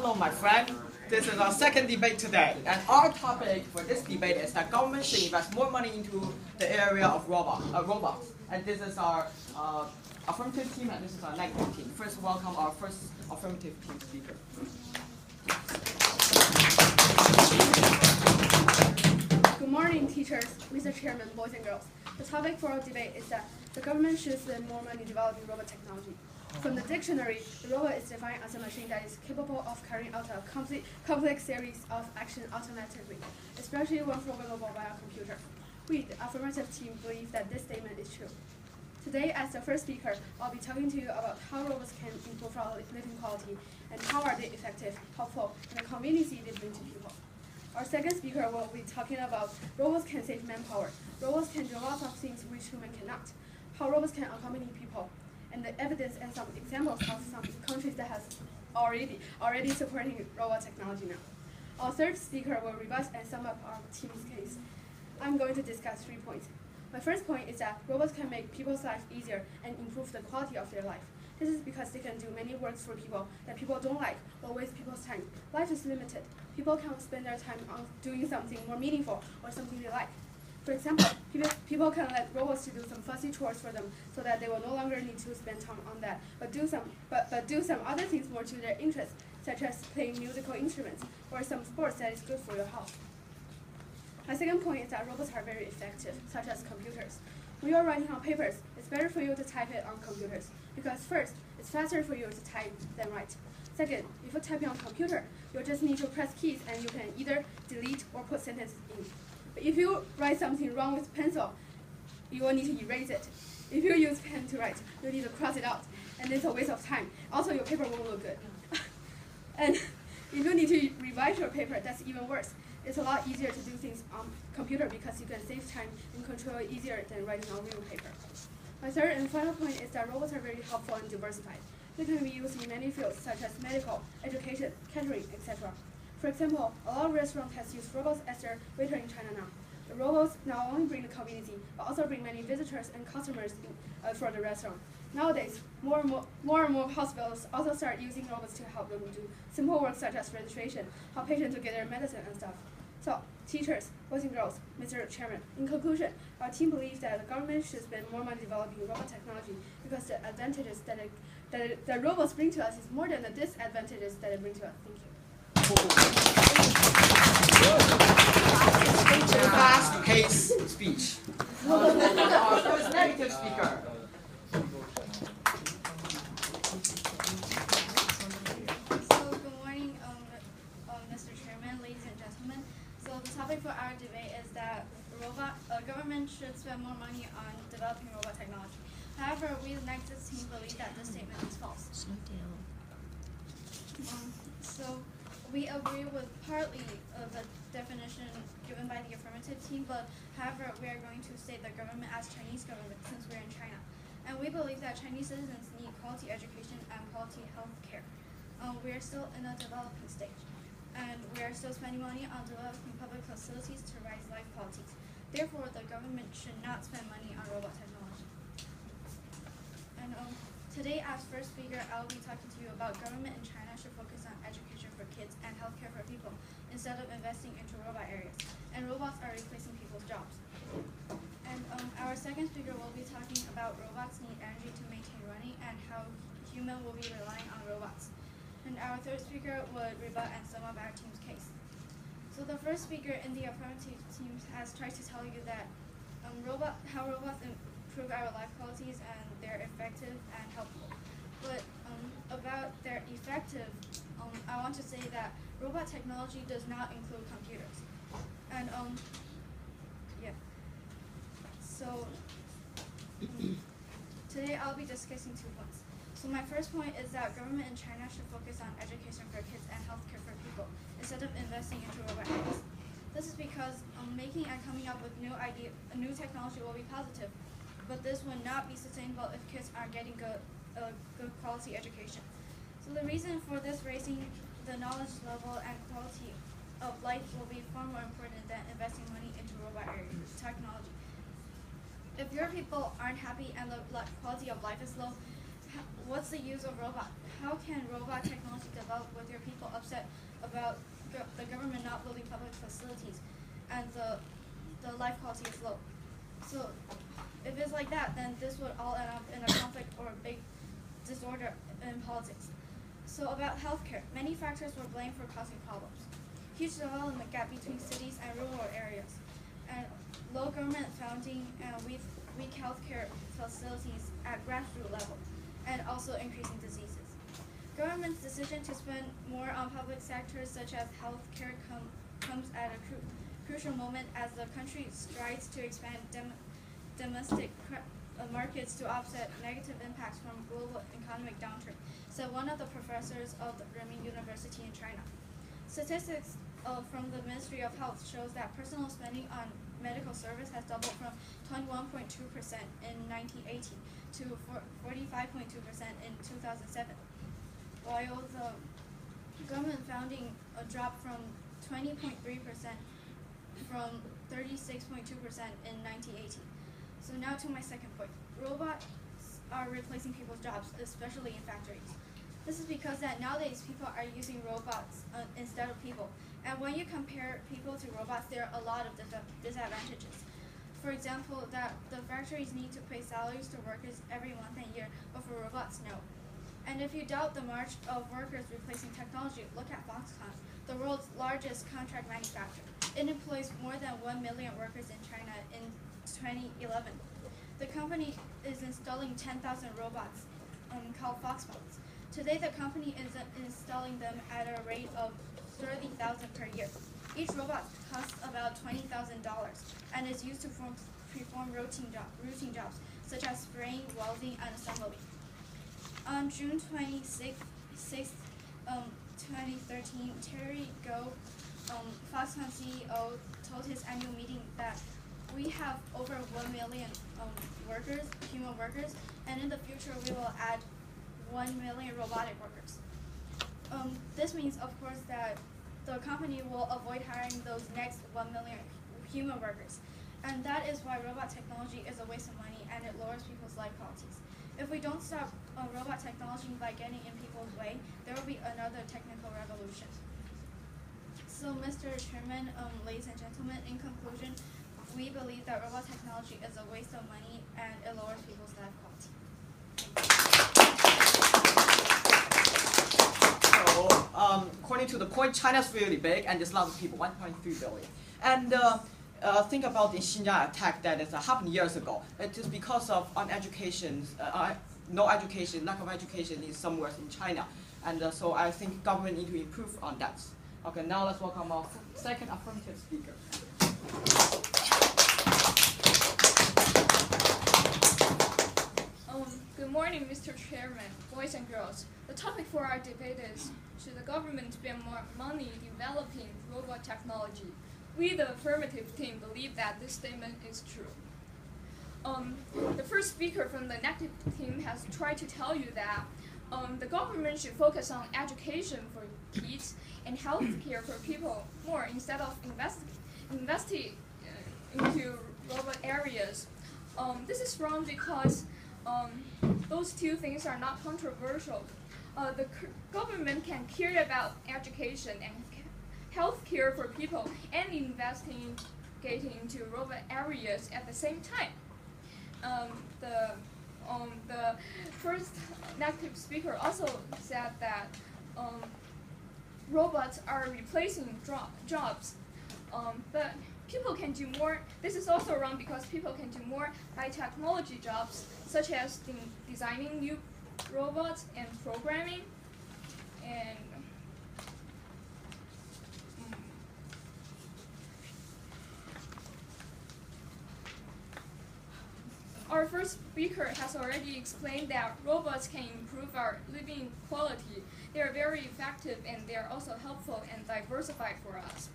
Hello, my friend. This is our second debate today, and our topic for this debate is that government should invest more money into the area of robots. And this is our affirmative team, and this is our negative team. First, welcome our first affirmative team speaker. Good morning, teachers, Mr. Chairman, boys and girls. The topic for our debate is that the government should spend more money developing robot technology. From the dictionary, the robot is defined as a machine that is capable of carrying out a complex series of actions automatically, especially when programmable by a computer. We, the affirmative team, believe that this statement is true. Today, as the first speaker, I'll be talking to you about how robots can improve our living quality and how are they effective, helpful, and the convenience they bring to people. Our second speaker will be talking about robots can save manpower. Robots can do lots of things which humans cannot. How robots can accompany people, and the evidence and some examples of some countries that has already supporting robot technology now. Our third speaker will revise and sum up our team's case. I'm going to discuss 3 points. My first point is that robots can make people's life easier and improve the quality of their life. This is because they can do many works for people that people don't like or waste people's time. Life is limited. People can spend their time on doing something more meaningful or something they like. For example, people can let robots to do some fussy chores for them so that they will no longer need to spend time on that, but do some other things more to their interests, such as playing musical instruments or some sports that is good for your health. My second point is that robots are very effective, such as computers. When you are writing on papers, it's better for you to type it on computers, because first, it's faster for you to type than write. Second, if you're typing on a computer, you'll just need to press keys and you can either delete or put sentences in. But if you write something wrong with pencil, you will need to erase it. If you use pen to write, you need to cross it out, and it's a waste of time. Also, your paper won't look good. And if you need to revise your paper, that's even worse. It's a lot easier to do things on computer because you can save time and control it easier than writing on real paper. My third and final point is that robots are very helpful and diversified. They can be used in many fields such as medical, education, catering, etc. For example, a lot of restaurants have used robots as their waiter in China now. The robots not only bring the convenience, but also bring many visitors and customers for the restaurant. Nowadays, more and more hospitals also start using robots to help them do simple work such as registration, help patients to get their medicine and stuff. So, teachers, boys and girls, Mr. Chairman, in conclusion, our team believes that the government should spend more money developing robot technology because the advantages that robots bring to us is more than the disadvantages that it brings to us. Thank you. Fast-paced speech. Our first negative speaker. The topic for our debate is that government should spend more money on developing robot technology. However, we the negative team believe that this statement is false. So we agree with partly of the definition given by the affirmative team, but however, we are going to state the government as Chinese government since we're in China. And we believe that Chinese citizens need quality education and quality health care. We are still in a developing stage. And we are still spending money on developing public facilities to raise life qualities. Therefore, the government should not spend money on robot technology. And today, as first speaker, I will be talking to you about government in China should focus on education for kids and healthcare for people instead of investing into robot areas. And robots are replacing people's jobs. And our second speaker will be talking about robots need energy to maintain running and how humans will be relying on robots. And our third speaker would rebut and sum up our team's case. So the first speaker in the affirmative team has tried to tell you that how robots improve our life qualities and they're effective and helpful. But about their effective, I want to say that robot technology does not include computers. And yeah. So today I'll be discussing 2 points. So my first point is that government in China should focus on education for kids and healthcare for people instead of investing into robot areas. This is because making and coming up with new technology will be positive, but this will not be sustainable if kids aren't getting good quality education. So the reason for this raising the knowledge level and quality of life will be far more important than investing money into robot areas technology. If your people aren't happy and the quality of life is low, what's the use of robot? How can robot technology develop with your people upset about the government not building public facilities and the life quality is low? So if it's like that, then this would all end up in a conflict or a big disorder in politics. So about healthcare, many factors were blamed for causing problems. Huge development gap between cities and rural areas, and low government funding and weak healthcare facilities at grassroots level, and also increasing diseases. Government's decision to spend more on public sectors such as healthcare comes at a crucial moment as the country strives to expand domestic markets to offset negative impacts from global economic downturn, said one of the professors of the Renmin University in China. Statistics from the Ministry of Health shows that personal spending on medical service has doubled from 21.2% in 1980 to 45.2% in 2007, while the government funding dropped from 20.3% from 36.2% in 1980. So now to my second point. Robots are replacing people's jobs, especially in factories. This is because that nowadays people are using robots instead of people. And when you compare people to robots, there are a lot of disadvantages. For example, that the factories need to pay salaries to workers every month and year, but for robots, no. And if you doubt the march of workers replacing technology, look at Foxconn, the world's largest contract manufacturer. It employs more than 1 million workers in China in 2011. The company is installing 10,000 robots called Foxbots. Today, the company is installing them at a rate of 30,000 per year. Each robot costs about $20,000 and is used to perform routine jobs such as spraying, welding, and assembly. On June 26, 2013, Terry Go, Foxconn CEO, told his annual meeting that we have over 1 million human workers, and in the future we will add 1 million robotic workers. This means, of course, that the company will avoid hiring those next 1 million human workers. And that is why robot technology is a waste of money and it lowers people's life qualities. If we don't stop robot technology by getting in people's way, there will be another technical revolution. So, Mr. Chairman, ladies and gentlemen, in conclusion, we believe that robot technology is a waste of money and it lowers people's life quality. So, according to the point, China's really big and there's a lot of people, 1.3 billion. And think about the Xinjiang attack that happened years ago. It is because of no education, lack of education in somewhere in China. And so I think government need to improve on that. Okay, now let's welcome our second affirmative speaker. Good morning, Mr. Chairman, boys and girls. The topic for our debate is, should the government spend more money developing robot technology? We, the affirmative team, believe that this statement is true. The first speaker from the negative team has tried to tell you that the government should focus on education for kids and healthcare for people more instead of investing into robot areas. This is wrong because those two things are not controversial. The government can care about education and healthcare for people and investing into robot areas at the same time. The first negative speaker also said that robots are replacing jobs, but people can do more. This is also wrong because people can do more by technology jobs, such as designing new robots and programming. And our first speaker has already explained that robots can improve our living quality. They are very effective and they are also helpful and diversified for us.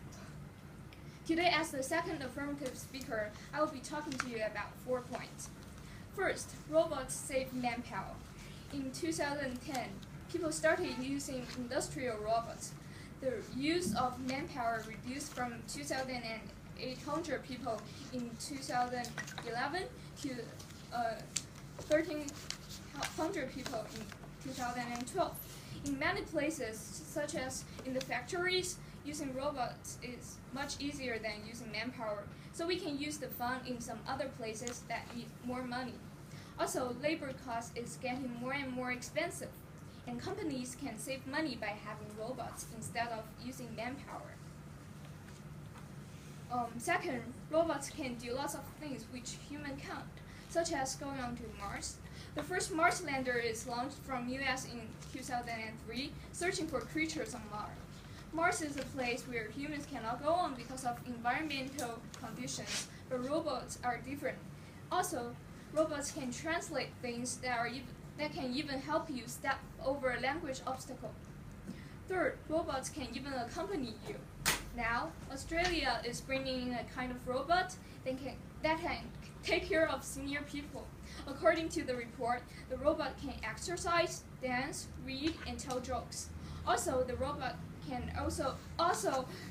Today, as the second affirmative speaker, I will be talking to you about 4 points. First, robots save manpower. In 2010, people started using industrial robots. The use of manpower reduced from 2,800 people in 2011 to 100 people in 2012. In many places, such as in the factories, using robots is much easier than using manpower, so we can use the fund in some other places that need more money. Also, labor cost is getting more and more expensive, and companies can save money by having robots instead of using manpower. Second, robots can do lots of things which humans can't, such as going on to Mars. The first Mars lander is launched from US in 2003, searching for creatures on Mars. Mars is a place where humans cannot go on because of environmental conditions, but robots are different. Also, robots can translate things that can even help you step over a language obstacle. Third, robots can even accompany you. Now, Australia is bringing in a kind of robot that can take care of senior people. According to the report, the robot can exercise, dance, read, and tell jokes. Also, the robot can also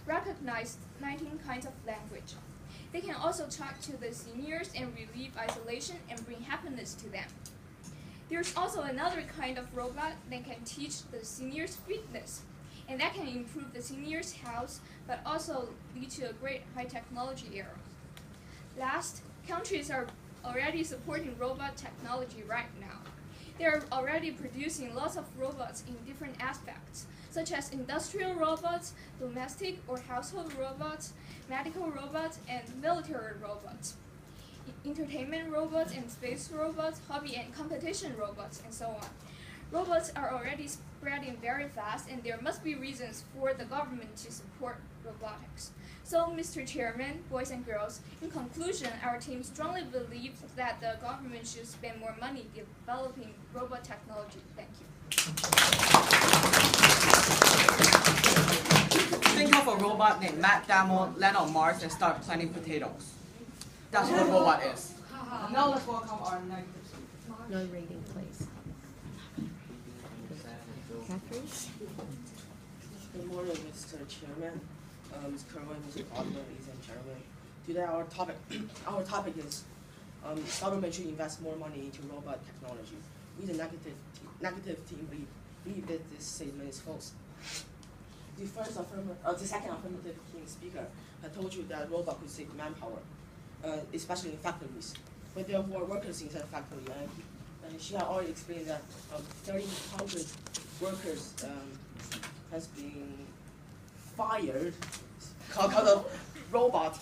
recognize 19 kinds of language. They can also talk to the seniors and relieve isolation and bring happiness to them. There's also another kind of robot that can teach the seniors fitness, and that can improve the seniors' health, but also lead to a great high technology era. Last, countries are already supporting robot technology right now. They are already producing lots of robots in different aspects, such as industrial robots, domestic or household robots, medical robots, and military robots, entertainment robots and space robots, hobby and competition robots, and so on. Robots are already spreading very fast, and there must be reasons for the government to support robotics. So, Mr. Chairman, boys and girls, in conclusion, our team strongly believes that the government should spend more money developing robot technology. Thank you. Think of a robot named Matt Damon land on Mars and start planting potatoes. That's what a robot is. And now let's welcome our negative speaker. No rating, please. Catherine? Good morning, Mr. Chairman, Ms. Kerwin, Mr. Oliver, ladies and gentlemen. Today our topic is government should invest more money into robot technology. We, the negative team, believe that this statement is false. The second affirmative team speaker had told you that robot could save manpower, especially in factories. But there were workers inside factory, and she had already explained that 1,300 workers has been fired because of robot.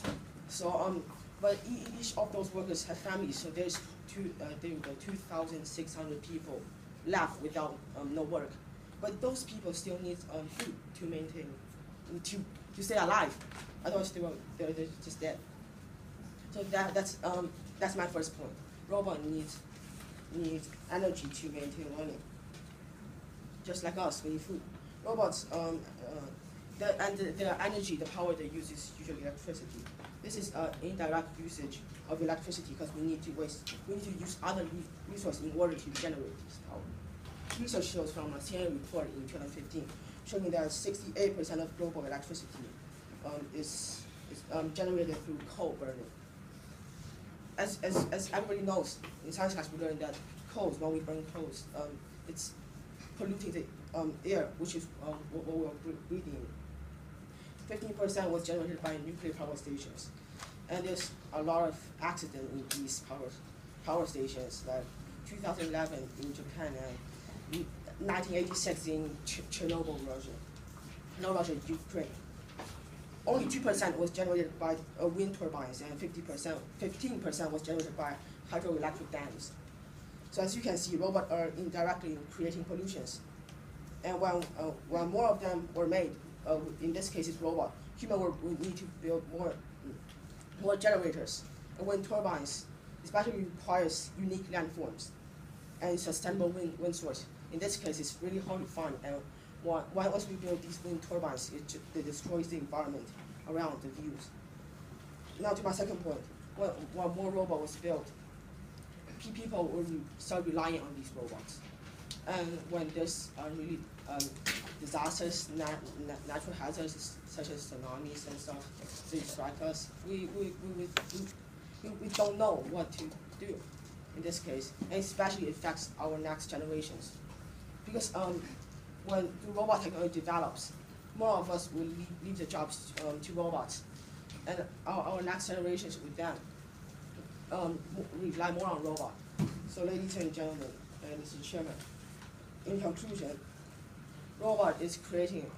So but each of those workers have families, so there's 2,600 people left without no work. But those people still need food to maintain, to stay alive. Otherwise they're just dead. So that's my first point. Robot needs energy to maintain learning. Just like us, we need food. Robots, their energy, the power they use is usually electricity. This is indirect usage of electricity because we need to use other resources in order to generate this power. Research shows from a CNN report in 2015 showing that 68% of global electricity is generated through coal burning. As everybody knows, in science class we learned that coals, when we burn coals, it's polluting the air, which is what we're breathing. 15% was generated by nuclear power stations, and there's a lot of accidents in these power stations, like 2011 in Japan and 1986 in Chernobyl, Russia, Ukraine. Only 2% was generated by wind turbines, and 15% was generated by hydroelectric dams. So as you can see, robots are indirectly creating pollutions. And when more of them were made, in this case it's robot, humans will need to build more generators. And wind turbines especially requires unique landforms and sustainable wind source. In this case, it's really hard to find. And once we build these wind turbines, it destroys the environment around the views. Now to my second point, when more robot was built, people will start relying on these robots. And when there's really disasters, natural hazards such as tsunamis and stuff, they strike us, we don't know what to do. in this case, and especially affects our next generations. Because when the robot technology develops, more of us will leave the jobs to robots, and our next generations will then rely more on robot. So ladies and gentlemen, and Mr. Chairman, in conclusion, robot is creating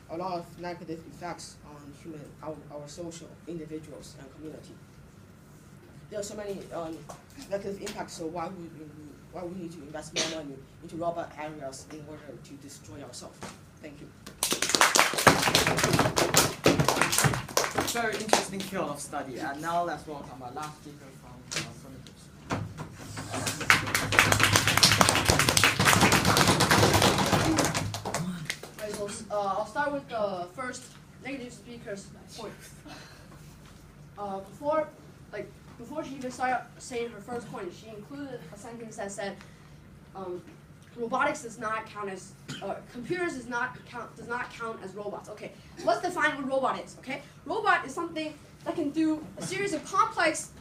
a lot of negative effects on our social, individuals, and community. There are so many negative impacts, so why we need to invest more money into robot areas in order to destroy ourselves. Thank you. Very interesting field of study. And now let's welcome our last speaker from Affirmatives. Right, so I'll start with the first negative speaker's point. Before she even started saying her first point, she included a sentence that said, robotics does not count as computers does not count as robots. Okay, let's define what robot is. Okay, robot is something that can do a series of complex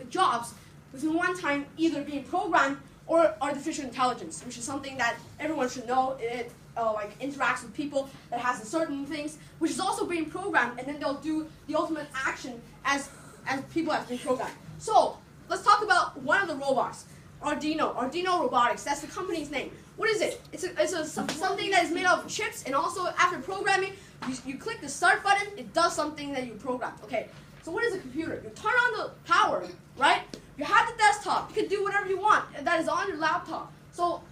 jobs within one time, either being programmed or artificial intelligence, which is something that everyone should know. It interacts with people that has certain things, which is also being programmed, and then they'll do the ultimate action as people have been programmed. So let's talk about one of the robots. Arduino Robotics, that's the company's name. What is it? It's something that is made of chips, and also after programming, you click the start button, it does something that you programmed. Okay, so what is a computer? You turn on the power, right? You have the desktop, you can do whatever you want, that is on your laptop. So,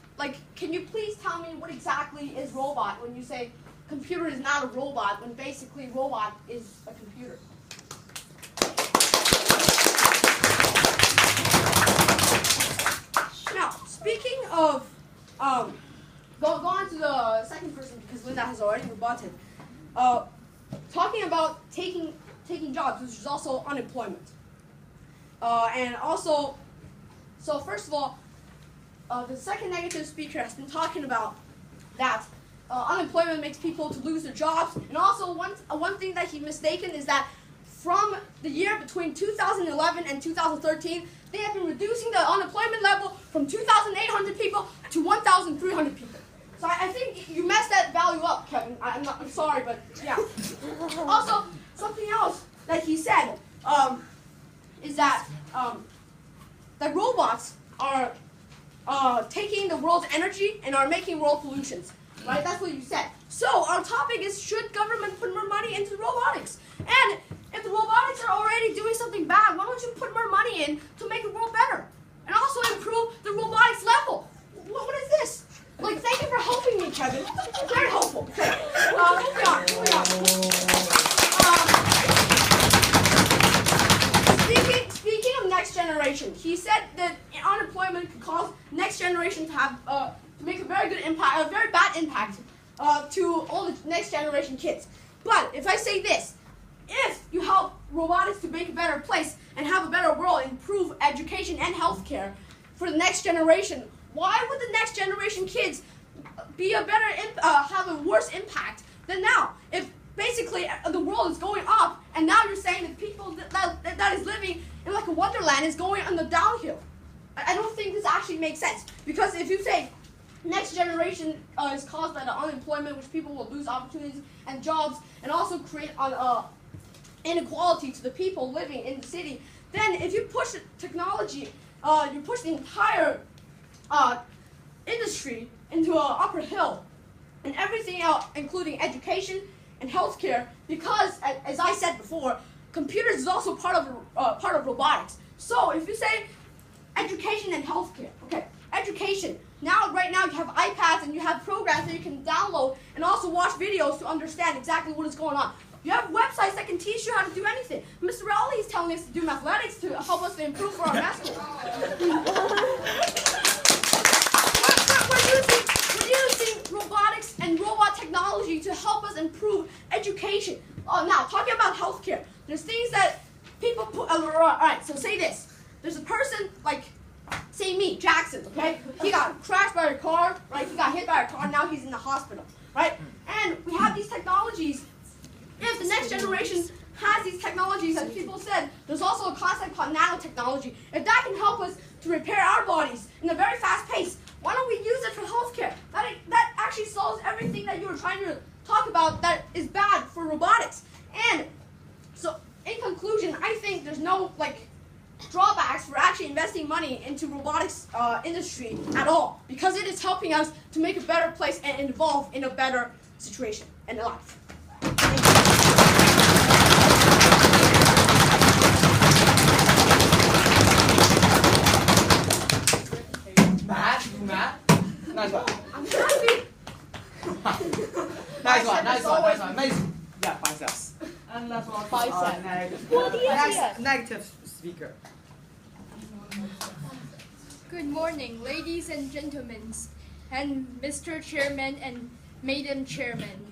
can you please tell me what exactly is robot when you say computer is not a robot, when basically robot is a computer? Now, speaking of, go on to the second person because Linda has already rebutted. Talking about taking jobs, which is also unemployment. And also, so first of all, the second negative speaker has been talking about that unemployment makes people to lose their jobs. And also, one thing that he's mistaken is that from the year between 2011 and 2013, they have been reducing the unemployment level from 2,800 people to 1,300 people. So I think you messed that value up, Kevin. I'm sorry, but yeah. Also, something else that he said is that that robots are taking the world's energy and are making world pollutions. Right? That's what you said. So our topic is, should government put more money into robotics? And if the robotics are already doing something bad, why don't you put more money in to make the world better? And also improve the robotics level. What is this? Thank you for helping me, Kevin. Very helpful. Okay. Moving on. Speaking of next generation, he said that unemployment could cause next generation to have to make a very good impact, a very bad impact to all the next generation kids. But if I say this, if you help robotics to make a better place and have a better world, improve education and healthcare for the next generation, why would the next generation kids be have a worse impact than now? If basically the world is going up, and now you're saying that people that is living in a wonderland is going on the downhill. I don't think this actually makes sense, because if you say next generation is caused by the unemployment, which people will lose opportunities and jobs, and also create inequality to the people living in the city, then if you push technology, you push the entire industry into an upper hill, and everything else, including education and healthcare, because, as I said before, computers is also part of robotics. So if you say education and healthcare, okay, education. Right now you have iPads and you have programs that you can download and also watch videos to understand exactly what is going on. You have websites that can teach you how to do anything. Mr. Rowley is telling us to do mathematics to help us to improve for our math score. We're using robotics and robot technology to help us improve education. Now, talking about healthcare, there's things that people put. All right, so say this. There's a person say me, Jackson, okay? He got crashed by a car, right? He got hit by a car, now he's in the hospital, right? And we have these technologies. If the next generation has these technologies, as people said, there's also a concept called nanotechnology. If that can help us to repair our bodies in a very fast pace. Why don't we use it for healthcare? That actually solves everything that you were trying to talk about that is bad for robotics. And so, in conclusion, I think there's no drawbacks for actually investing money into robotics industry at all, because it is helping us to make a better place and evolve in a better situation and life. Matt, nice one. I'm happy. Nice one. Amazing. Yeah, biceps. And last one, Biceps. negative speaker. Good morning, ladies and gentlemen, and Mr. Chairman and Madam Chairman.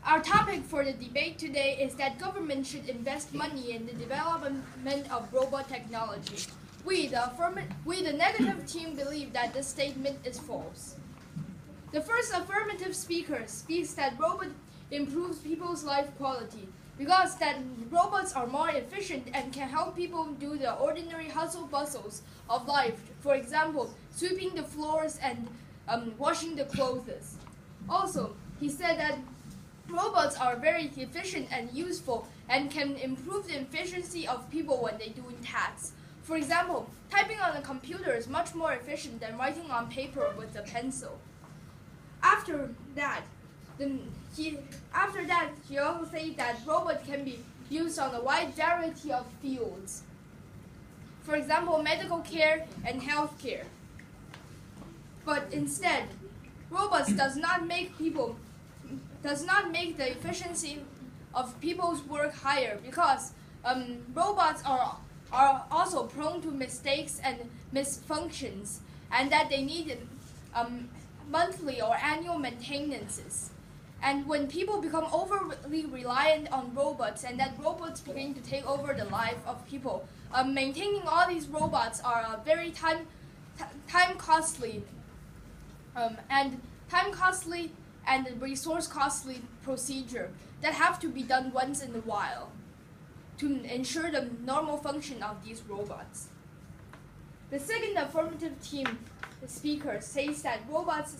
Our topic for the debate today is that government should invest money in the development of robot technology. We, the negative team, believe that this statement is false. The first affirmative speaker speaks that robot improves people's life quality because that robots are more efficient and can help people do the ordinary hustle bustles of life. For example, sweeping the floors and washing the clothes. Also, he said that robots are very efficient and useful and can improve the efficiency of people when they do tasks. For example, typing on a computer is much more efficient than writing on paper with a pencil. After that, he also said that robots can be used on a wide variety of fields. For example, medical care and health care. But instead, robots does not make the efficiency of people's work higher because robots are also prone to mistakes and misfunctions, and that they need monthly or annual maintenances. And when people become overly reliant on robots and that robots begin to take over the life of people, maintaining all these robots are a very time costly and resource costly procedure that have to be done once in a while to ensure the normal function of these robots. The second affirmative team speaker says that robots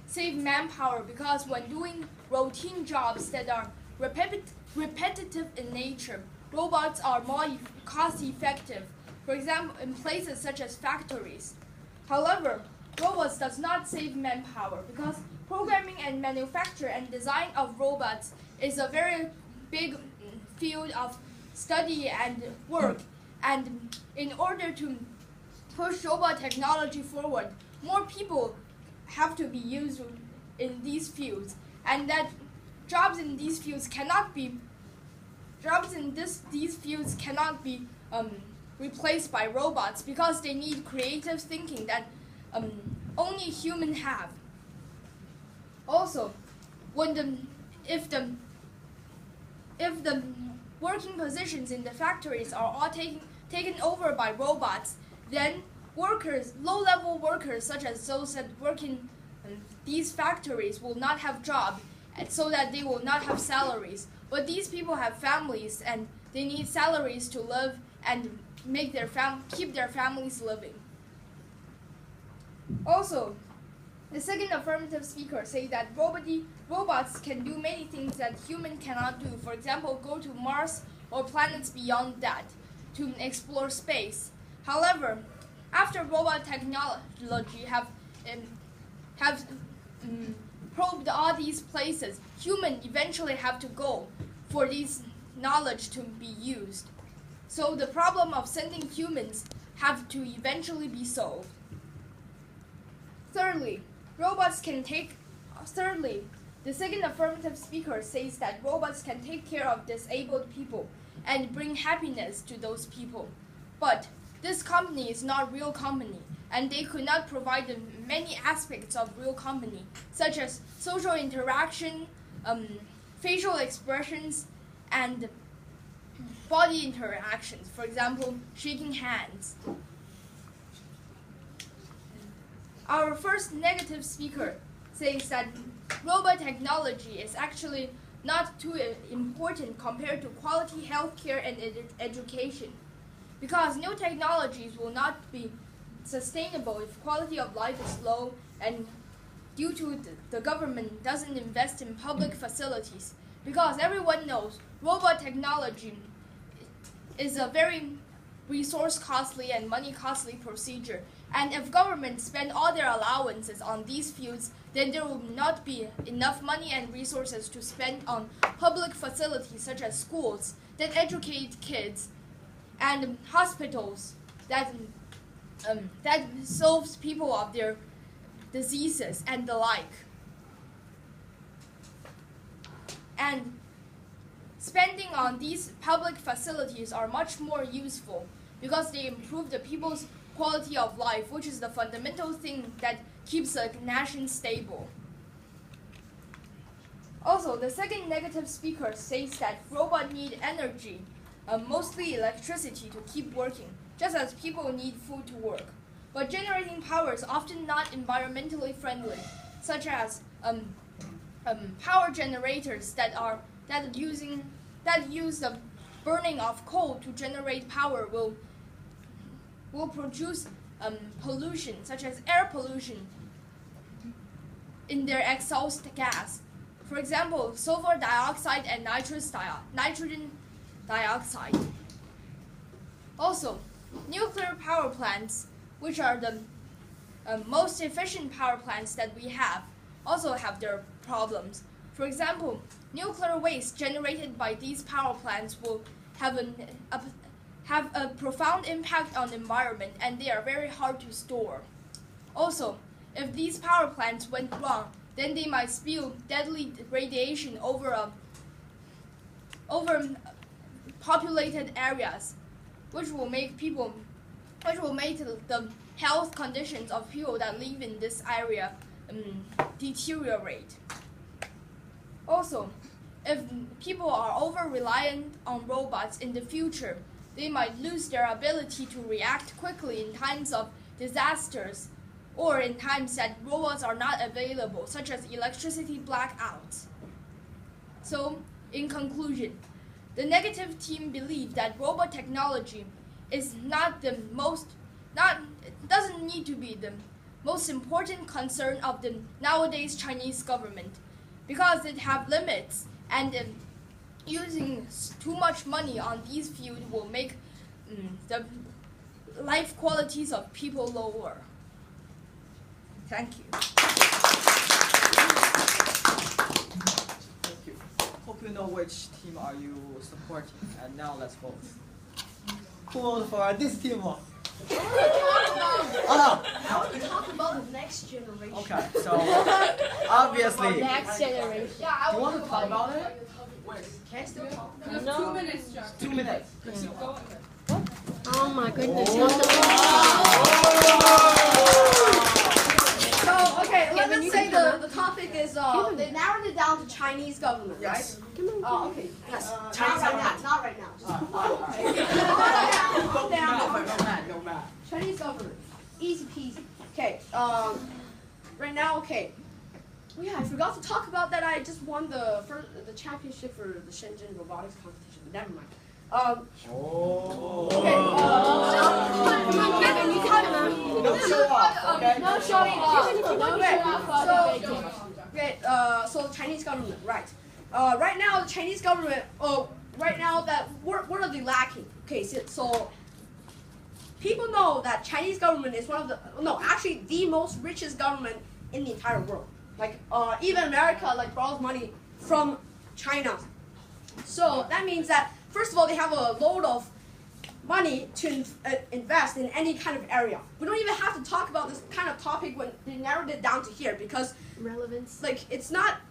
save manpower because when doing routine jobs that are repetitive in nature, robots are more cost-effective, for example, in places such as factories. However, robots does not save manpower because programming and manufacture and design of robots is a very big field of study and work. And in order to push robot technology forward, more people have to be used in these fields, and that jobs in these fields cannot be replaced by robots because they need creative thinking that only humans have. Also, if the working positions in the factories are all taken over by robots, then low-level workers such as those that work in these factories will not have jobs, so that they will not have salaries. But these people have families and they need salaries to live and keep their families living. Also, the second affirmative speaker says that robots can do many things that humans cannot do. For example, go to Mars or planets beyond that to explore space. However, after robot technology have probed all these places, humans eventually have to go for these knowledge to be used. So the problem of sending humans have to eventually be solved. Thirdly, the second affirmative speaker says that robots can take care of disabled people and bring happiness to those people. But this company is not a real company, and they could not provide the many aspects of real company, such as social interaction, facial expressions, and body interactions. For example, shaking hands. Our first negative speaker says that robot technology is actually not too important compared to quality healthcare and education, because new technologies will not be sustainable if quality of life is low and due to the government doesn't invest in public facilities. Because everyone knows robot technology is a very resource costly and money costly procedure. And if government spend all their allowances on these fields, then there will not be enough money and resources to spend on public facilities such as schools that educate kids and hospitals that solves people of their diseases and the like. And spending on these public facilities are much more useful because they improve the people's quality of life, which is the fundamental thing that keeps a nation stable. Also, the second negative speaker says that robots need energy, mostly electricity, to keep working, just as people need food to work. But generating power is often not environmentally friendly, such as power generators that use the burning of coal to generate power will produce pollution, such as air pollution, in their exhaust gas. For example, sulfur dioxide and nitrogen dioxide. Also, nuclear power plants, which are the most efficient power plants that we have, also have their problems. For example, nuclear waste generated by these power plants will have a profound impact on the environment, and they are very hard to store. Also, if these power plants went wrong, then they might spew deadly radiation over populated areas, which will make the health conditions of people that live in this area deteriorate. Also, if people are over-reliant on robots in the future, they might lose their ability to react quickly in times of disasters or in times that robots are not available, such as electricity blackouts. So, in conclusion, the negative team believe that robot technology is doesn't need to be the most important concern of the nowadays Chinese government, because it have limits, and using too much money on these fields will make the life qualities of people lower. Thank you. Thank you. Hope you know which team are you supporting. And now let's vote. Who voted for this team? Oh, no. I want to talk about the next generation. Okay, so obviously. Next generation. Do you want to talk about it? Can I still talk? You have 2 minutes, John. 2 minutes. Oh my goodness. So, okay, let's say the topic is, they narrowed it down to Chinese government, right? Yes. Okay. Yes. Chinese Not right now. No man. Chinese government. Easy peasy. Okay. Right now, okay. Oh yeah, I forgot to talk about that. I just won the championship for the Shenzhen robotics competition. Never mind. Okay. No show off, okay? No showing off. So the Chinese government, right? Right now, the Chinese government. Right now, what are they lacking? Okay, so people know that Chinese government is one of the most richest government in the entire world. Like even America borrows money from China. So that means that first of all they have a load of money to invest in any kind of area. We don't even have to talk about this kind of topic when they narrowed it down to here because Relevance. it's not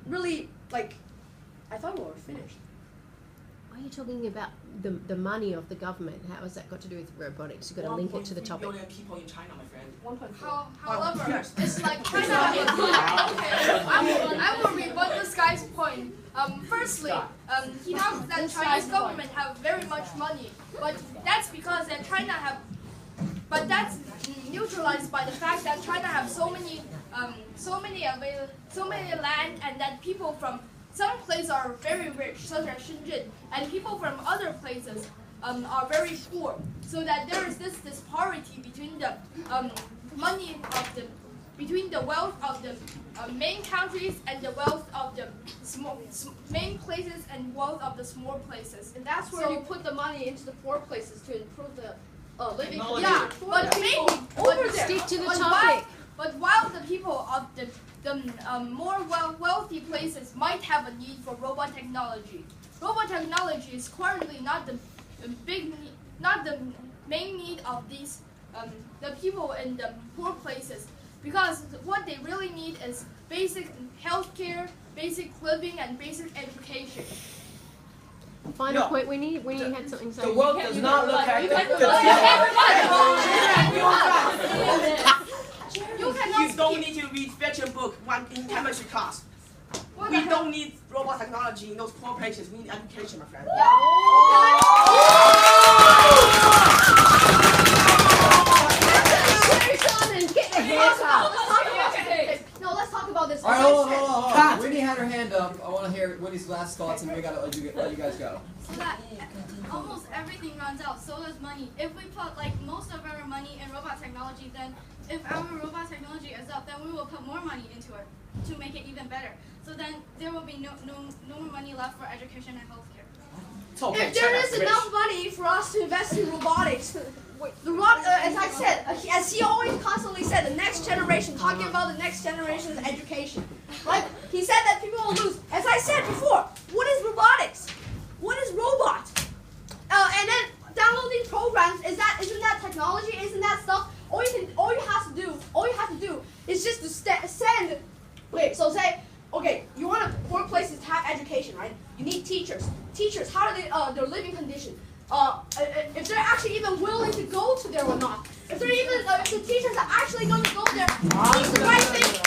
really I thought we were finished. Why are you talking about the money of the government? How has that got to do with robotics? You've got to link it to the 1.3 topic. billion people in China, my friend. 1.4. However, it's like China. I will rebut this guy's point. Firstly, he knows that Chinese government have very much money, but that's because that China have. But that's neutralized by the fact that China have so many land, and that people from some places are very rich, such as Shenzhen, and people from other places are very poor, so that there is this disparity between the money of the between the wealth of the main countries and the wealth of the main places and wealth of the small places. And that's where you put the money into the poor places to improve the living Technology. conditions. Yeah, but mainly over there. Stick to the but topic. But while the people of the more wealthy places might have a need for robot technology is currently not the main need of these the people in the poor places, because what they really need is basic healthcare, basic living, and basic education. Final No. point, Winnie had something to say. The world does not look at You cannot You don't need to read fiction book in chemistry class. We don't need robot technology in those poor places. We need education, my friend. No, let's talk about this. All right, hold on. Winnie had her hand up. I want to hear Winnie's last thoughts, and then we gotta let you guys go. So that almost everything runs out, so does money. If we put like most of our money in robot technology, then if our robot technology is up, then we will put more money into it to make it even better. So then there will be no more money left for education and healthcare. It's okay, If there China's is rich. enough money for us to invest in robotics, as I said, as he always constantly said, the next generation, talking about the next generation's education, right? He said that people will lose. As I said before, what is robotics? What is robot? And then downloading programs, isn't that technology? Isn't that stuff? All you have to do is just to send. Okay, so say, okay, you want to poor places to have education, right? You need teachers. Teachers, how are they their living condition? If they're actually even willing to go to there or not. If they're even if the teachers are actually going to go there, the right thing.